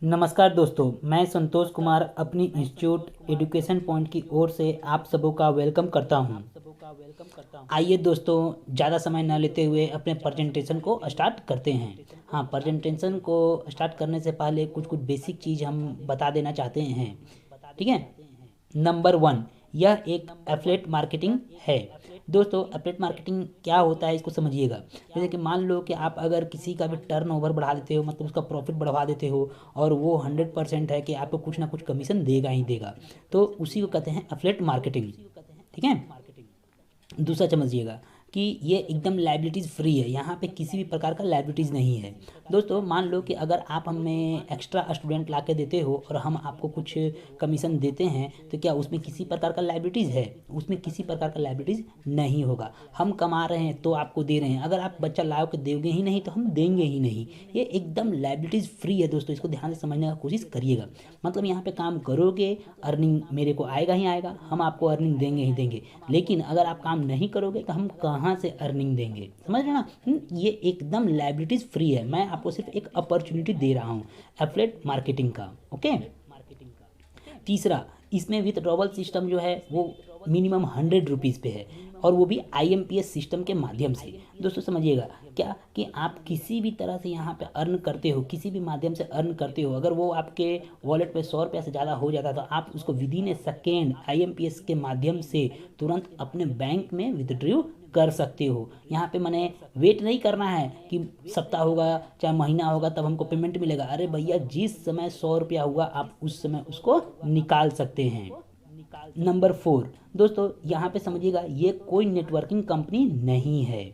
नमस्कार दोस्तों, मैं संतोष कुमार अपनी इंस्टीट्यूट एजुकेशन पॉइंट की ओर से आप सबों का वेलकम करता हूं। आइए दोस्तों, ज़्यादा समय न लेते हुए अपने प्रेजेंटेशन को स्टार्ट करते हैं। हाँ, प्रेजेंटेशन को स्टार्ट करने से पहले कुछ कुछ बेसिक चीज़ हम बता देना चाहते हैं। ठीक है। नंबर वन, यह एक एफिलिएट मार्केटिंग है। दोस्तों, एफिलिएट मार्केटिंग क्या होता है इसको समझिएगा। जैसे कि मान लो कि आप अगर किसी का भी टर्नओवर बढ़ा देते हो, मतलब उसका प्रॉफिट बढ़वा देते हो, और वो 100% है कि आपको कुछ ना कुछ कमीशन देगा ही देगा, तो उसी को कहते हैं एफिलिएट मार्केटिंग। ठीक है। दूसरा समझिएगा कि ये एकदम लाइबिलिटीज़ फ्री है, यहाँ पे किसी भी प्रकार का लाइबिलिटीज़ नहीं है। दोस्तों, मान लो कि अगर आप हमें एक्स्ट्रा स्टूडेंट ला के देते हो और हम आपको कुछ कमीशन देते हैं, तो क्या उसमें किसी प्रकार का लाइबिलिटीज़ है? उसमें किसी प्रकार का लाइबिलिटीज़ नहीं होगा। हम कमा रहे हैं तो आपको दे रहे हैं, अगर आप बच्चा लाओ के दोगे ही नहीं तो हम देंगे ही नहीं। ये एकदम लाइबिलिटीज़ फ्री है दोस्तों, इसको ध्यान से समझने का कोशिश करिएगा। मतलब यहाँ पे काम करोगे, अर्निंग मेरे को आएगा ही आएगा, हम आपको अर्निंग देंगे ही देंगे। लेकिन अगर आप काम नहीं करोगे तो हम कहाँ से अर्निंग देंगे? समझ रहे ना? ये एकदम लाइबिलिटीज़ फ्री है। मैं आपको सिर्फ एक अपॉर्चुनिटी दे रहा हूँ एफिलिएट मार्केटिंग का। ओके। तीसरा, इसमें विथड्रॉवल सिस्टम जो है वो मिनिमम 100 रुपीज़ पे है, और वो भी IMPS सिस्टम के माध्यम से। दोस्तों समझिएगा क्या कि आप किसी भी तरह से यहाँ पे अर्न करते हो, किसी भी माध्यम से अर्न करते हो, अगर वो आपके वॉलेट पे 100 रुपया से ज़्यादा हो जाता है तो आप उसको विदिन ए सेकेंड IMPS के माध्यम से तुरंत अपने बैंक में विदड्रॉ कर सकते हो। यहाँ पे मैंने वेट नहीं करना है कि सप्ताह होगा चाहे महीना होगा तब हमको पेमेंट मिलेगा। अरे भैया, जिस समय 100 रुपया हुआ आप उस समय उसको निकाल सकते हैं। नंबर फोर, दोस्तों यहाँ पे समझिएगा, ये कोई नेटवर्किंग कंपनी नहीं है।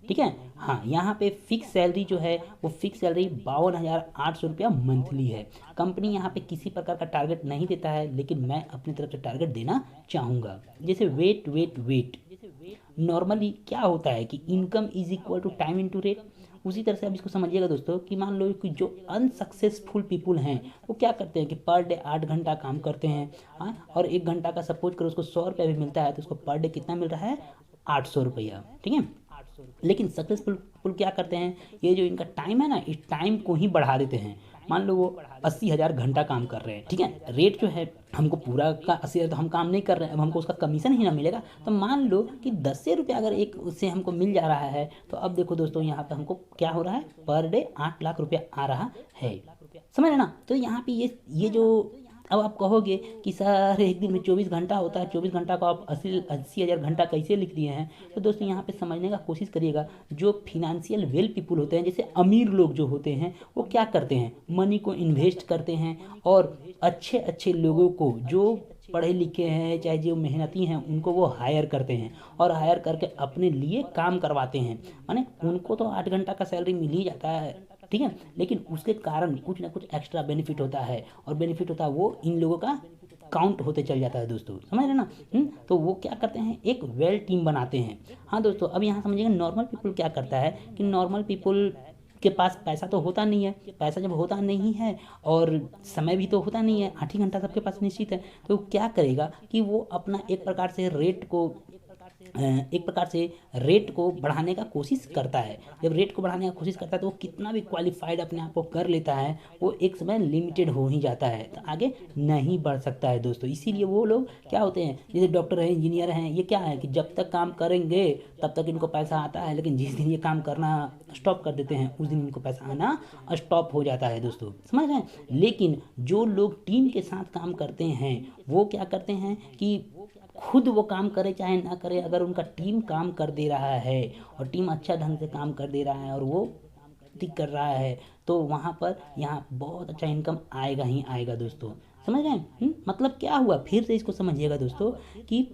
ठीक है। हाँ, यहाँ पे फिक्स सैलरी जो है वो फिक्स सैलरी 52,800 रुपया मंथली है। कंपनी यहाँ पे किसी प्रकार का टारगेट नहीं देता है, लेकिन मैं अपनी तरफ से टारगेट देना चाहूँगा। जैसे वेट वेट वेट, नॉर्मली क्या होता है कि income is equal to time into rate. उसी तरह से आप इसको समझिएगा दोस्तों कि मान लो कि जो अनसक्सेसफुल पीपुल हैं वो क्या करते हैं कि पर डे 8 घंटा काम करते हैं। हाँ, और 1 घंटा का सपोज करो उसको 100 रुपया भी मिलता है, तो उसको पर डे कितना मिल रहा है? 800 रुपया। ठीक है। लेकिन सक्सेसफुल पीपल क्या करते हैं, ये जो इनका टाइम है ना, इस टाइम को ही बढ़ा देते हैं। मान लो वो 80,000 घंटा काम कर रहे हैं। ठीक है। रेट जो है हमको पूरा का 80,000 तो हम काम नहीं कर रहे हैं, अब हमको उसका कमीशन ही ना मिलेगा, तो मान लो कि 10 रुपया अगर एक उससे हमको मिल जा रहा है, तो अब देखो दोस्तों यहाँ पे हमको क्या हो रहा है, पर डे 8 लाख रुपया आ रहा है। समझ रहे ना? तो यहाँ पे ये जो, अब आप कहोगे कि सर एक दिन में 24 घंटा होता है, 24 घंटा को आप 80,000 घंटा कैसे लिख दिए हैं? तो दोस्तों यहाँ पे समझने का कोशिश करिएगा। जो फिनेंशियल वेल पीपुल होते हैं, जैसे अमीर लोग जो होते हैं, वो क्या करते हैं, मनी को इन्वेस्ट करते हैं, और अच्छे अच्छे लोगों को जो पढ़े लिखे हैं चाहे जो मेहनती हैं उनको वो हायर करते हैं, और हायर करके अपने लिए काम करवाते हैं। माने उनको तो 8 घंटा का सैलरी मिल ही जाता है। ठीक है। लेकिन उसके कारण कुछ ना कुछ एक्स्ट्रा बेनिफिट होता है, और बेनिफिट होता है वो इन लोगों का काउंट होते चल जाता है दोस्तों। समझ रहे ना? तो वो क्या करते हैं, एक वेल टीम बनाते हैं। हाँ दोस्तों, अब यहाँ समझिएगा नॉर्मल पीपल क्या करता है कि नॉर्मल पीपल के पास पैसा तो होता नहीं है। पैसा जब होता नहीं है और समय भी तो होता नहीं है, 8 ही घंटा सबके पास निश्चित है, तो क्या करेगा कि वो अपना एक प्रकार से रेट को बढ़ाने का कोशिश करता है। जब रेट को बढ़ाने का कोशिश करता है तो वो कितना भी क्वालिफाइड अपने आप को कर लेता है, वो एक समय लिमिटेड हो ही जाता है, तो आगे नहीं बढ़ सकता है दोस्तों। इसीलिए वो लोग क्या होते हैं, जैसे डॉक्टर हैं, इंजीनियर हैं, ये क्या है कि जब तक काम करेंगे तब तक इनको पैसा आता है, लेकिन जिस दिन ये काम करना स्टॉप कर देते हैं उस दिन इनको पैसा आना स्टॉप हो जाता है दोस्तों। समझ रहे हैं? लेकिन जो लोग टीम के साथ काम करते हैं वो क्या करते हैं कि खुद वो काम करे चाहे ना करे, अगर उनका टीम काम कर दे रहा है और टीम अच्छा ढंग से काम कर दे रहा है और वो ठीक कर रहा है, तो वहाँ पर यहाँ बहुत अच्छा इनकम आएगा ही आएगा दोस्तों। समझ रहे हैं? मतलब क्या हुआ, फिर से इसको समझिएगा दोस्तों कि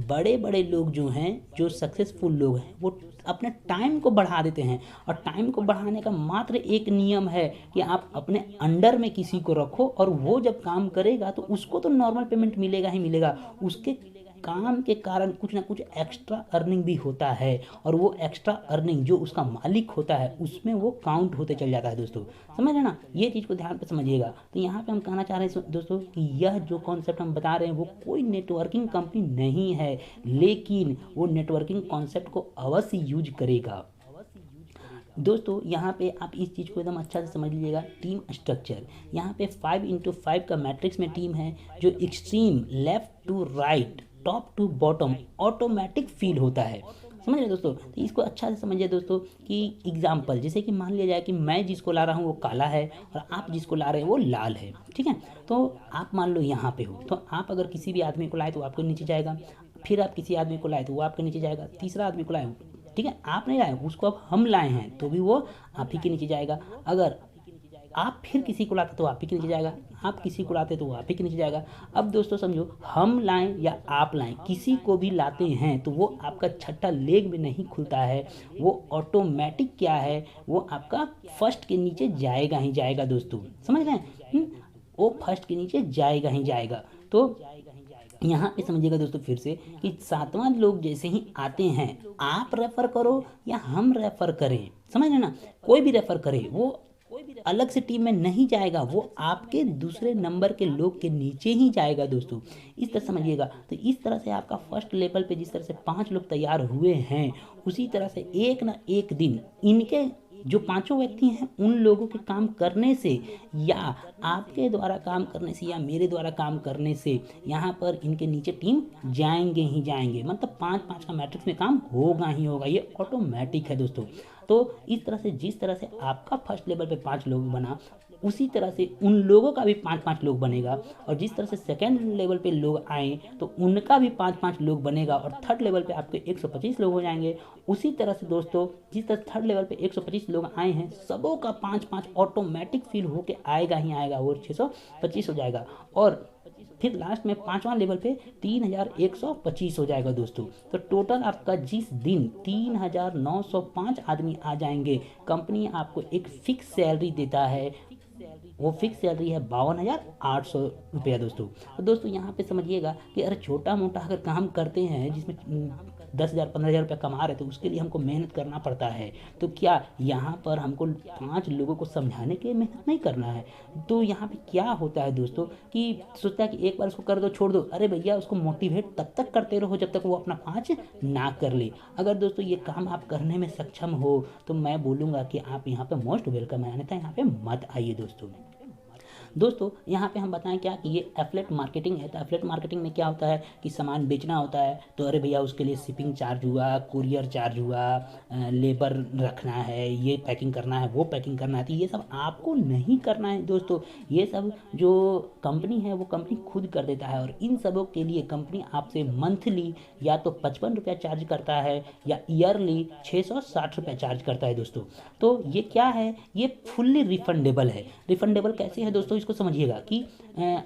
बड़े बड़े लोग जो हैं, जो सक्सेसफुल लोग हैं, वो अपने टाइम को बढ़ा देते हैं, और टाइम को बढ़ाने का मात्र एक नियम है कि आप अपने अंडर में किसी को रखो, और वो जब काम करेगा तो उसको तो नॉर्मल पेमेंट मिलेगा ही मिलेगा, उसके काम के कारण कुछ ना कुछ एक्स्ट्रा अर्निंग भी होता है, और वो एक्स्ट्रा अर्निंग जो उसका मालिक होता है उसमें वो काउंट होते चल जाता है दोस्तों। समझ रहे ना? ये चीज़ को ध्यान पे समझिएगा। तो यहाँ पे हम कहना चाह रहे हैं दोस्तों कि यह जो कॉन्सेप्ट हम बता रहे हैं वो कोई नेटवर्किंग कंपनी नहीं है, लेकिन वो नेटवर्किंग कॉन्सेप्ट को अवश्य यूज करेगा। दोस्तों यहाँ पे आप इस चीज़ को एकदम अच्छा से समझ लीजिएगा। टीम स्ट्रक्चर यहाँ पे 5x5 का मैट्रिक्स में टीम है, जो extreme left to right, top to bottom automatic feel होता है। समझ रहे दोस्तों? तो इसको अच्छा से समझिए दोस्तों कि एग्जाम्पल जैसे कि मान लिया जाए कि मैं जिसको ला रहा हूँ वो काला है और आप जिसको ला रहे हैं वो लाल है, ठीक है। तो आप मान लो यहाँ पे हो, तो आप अगर किसी भी आदमी को लाए तो आपके नीचे जाएगा, फिर आप किसी आदमी को लाए तो वो आपके नीचे जाएगा, तीसरा आदमी को लाए, ठीक है, आप नहीं लाए उसको, अब हम लाए हैं तो भी वो आप ही के नीचे जाएगा। अगर आप फिर किसी को लाते तो आप ही के नीचे जाएगा, आप किसी को लाते तो वो आप ही के नीचे जाएगा। अब दोस्तों समझो, हम लाएं या आप लाएं, किसी को भी लाते हैं तो वो आपका छठा लेग में नहीं खुलता है, वो ऑटोमेटिक क्या है, वो आपका फर्स्ट के नीचे जाएगा ही जाएगा दोस्तों। समझ रहे हैं? वो फर्स्ट के नीचे जाएगा ही जाएगा। तो यहाँ पे समझिएगा दोस्तों फिर से कि सातवां लोग जैसे ही आते हैं, आप रेफर करो या हम रेफर करें, समझ रहे ना, कोई भी रेफर करे वो अलग से टीम में नहीं जाएगा, वो आपके दूसरे नंबर के लोग के नीचे ही जाएगा दोस्तों। इस तरह समझिएगा। तो इस तरह से आपका फर्स्ट लेवल पे जिस तरह से 5 लोग तैयार हुए हैं, उसी तरह से एक ना एक दिन इनके जो पांचों व्यक्ति हैं उन लोगों के काम करने से या आपके द्वारा काम करने से या मेरे द्वारा काम करने से यहाँ पर इनके नीचे टीम जाएंगे ही जाएंगे। मतलब 5-5 का मैट्रिक्स में काम होगा ही होगा, ये ऑटोमेटिक है दोस्तों। तो इस तरह से जिस तरह से आपका फर्स्ट लेवल पे 5 लोग बना, उसी तरह से उन लोगों का भी 5-5 लोग बनेगा, और जिस तरह से सेकेंड लेवल पे लोग आए तो उनका भी 5-5 लोग बनेगा, और थर्ड लेवल पे आपके 125 लोग हो जाएंगे। उसी तरह से दोस्तों जिस तरह थर्ड लेवल पे 125 लोग आए हैं, सबों का 5-5 ऑटोमेटिक फील होके आएगा ही आएगा, वो 625 हो जाएगा। और फिर लास्ट में 5वां लेवल पे 3125 हो जाएगा दोस्तों। तो टोटल आपका जिस दिन 3905 आदमी आ जाएंगे, कंपनी आपको एक फिक्स सैलरी देता है, वो फिक्स सैलरी है 52,800 रुपया दोस्तों। तो दोस्तों यहाँ पे समझिएगा कि अरे छोटा मोटा अगर काम करते हैं जिसमें 10,000 15,000 रुपया कमा रहे, तो उसके लिए हमको मेहनत करना पड़ता है। तो क्या यहाँ पर हमको 5 लोगों को समझाने के लिए मेहनत नहीं करना है? तो यहाँ पे क्या होता है दोस्तों कि सोचता है कि एक बार उसको कर दो छोड़ दो, अरे भैया उसको मोटिवेट तब तक करते रहो जब तक वो अपना 5 ना कर ले। अगर दोस्तों ये काम आप करने में सक्षम हो तो मैं बोलूँगा कि आप यहाँ पे मोस्ट वेलकम है, अन्यथा यहाँ पे मत आइए दोस्तों यहाँ पे हम बताएं क्या कि ये एफिलिएट मार्केटिंग है। तो एफिलिएट मार्केटिंग में क्या होता है कि सामान बेचना होता है, तो अरे भैया उसके लिए शिपिंग चार्ज हुआ, कुरियर चार्ज हुआ, लेबर रखना है, ये पैकिंग करना है, वो पैकिंग करना है, तो ये सब आपको नहीं करना है दोस्तों। ये सब जो कंपनी है वो कंपनी खुद कर देता है, और इन सबों के लिए कंपनी आपसे मंथली या तो 55 रुपया चार्ज करता है या ईयरली 660 रुपया चार्ज करता है दोस्तों। तो ये क्या है, ये फुल्ली रिफंडेबल है। रिफंडेबल कैसे है दोस्तों, इसको समझिएगा कि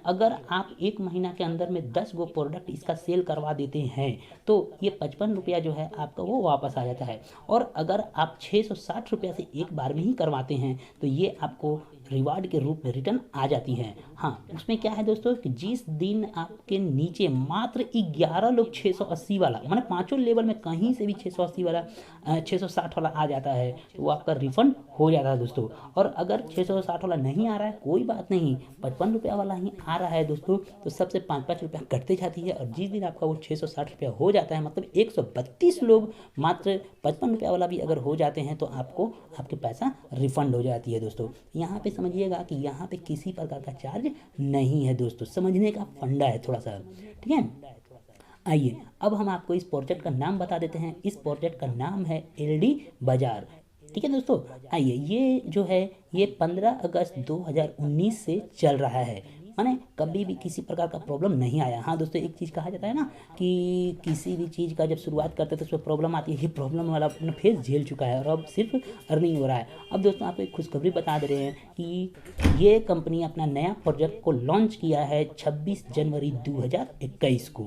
अगर आप एक महीना के अंदर में 10 गो प्रोडक्ट इसका सेल करवा देते हैं तो ये 55 रुपया जो है आपका वो वापस आ जाता है। और अगर आप 660 रुपया से एक बार में ही करवाते हैं तो ये आपको रिवार्ड के रूप में रिटर्न आ जाती है। हाँ, उसमें क्या है दोस्तों कि जिस दिन आपके नीचे मात्र 11 लोग 680 वाला, माने पांचों लेवल में कहीं से भी 680 वाला 660 वाला आ जाता है तो वो आपका रिफंड हो जाता है दोस्तों। और अगर 660 वाला नहीं आ रहा है कोई बात नहीं, 55 रुपया वाला ही आ रहा है दोस्तों, तो सबसे 5-5 रुपया कटते जाती है। और जिस दिन आपका वो 660 रुपया हो जाता है, मतलब 132 लोग मात्र 55 रुपया वाला भी अगर हो जाते हैं तो आपको आपके पैसा रिफंड हो जाती है दोस्तों। यहाँ पे समझिएगा कि यहाँ पे किसी प्रकार का चार्ज नहीं है दोस्तों, समझने का फंडा है थोड़ा सा, ठीक है। आइए अब हम आपको इस प्रोजेक्ट का नाम बता देते हैं। इस प्रोजेक्ट का नाम है एलडी बाजार, ठीक है दोस्तों। आइए, ये जो है ये 15 अगस्त 2019 से चल रहा है, माने कभी भी किसी प्रकार का प्रॉब्लम नहीं आया। हाँ दोस्तों, एक चीज़ कहा जाता है ना कि किसी भी चीज़ का जब शुरुआत करते हैं तो उसमें प्रॉब्लम आती है, ये प्रॉब्लम वाला अपना फेस झेल चुका है और अब सिर्फ अर्निंग हो रहा है। अब दोस्तों आपको एक खुशखबरी बता दे रहे हैं कि ये कंपनी अपना नया प्रोजेक्ट को लॉन्च किया है 26 जनवरी 2021 को,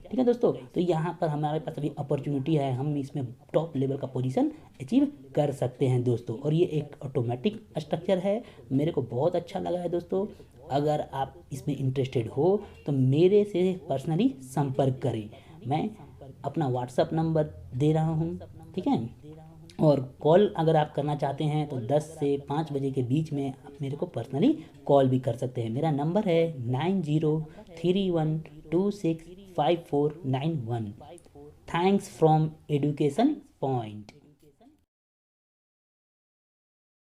ठीक है दोस्तों। तो यहाँ पर हमारे पास अभी अपॉर्चुनिटी है, हम इसमें टॉप लेवल का पोजीशन अचीव कर सकते हैं दोस्तों। और ये एक ऑटोमेटिक स्ट्रक्चर है, मेरे को बहुत अच्छा लगा है दोस्तों। अगर आप इसमें इंटरेस्टेड हो तो मेरे से पर्सनली संपर्क करें, मैं अपना व्हाट्सअप नंबर दे रहा हूँ, ठीक है। और कॉल अगर आप करना चाहते हैं तो 10 से 5 बजे के बीच में आप मेरे को पर्सनली कॉल भी कर सकते हैं। मेरा नंबर है 9031265491। Thanks from education point.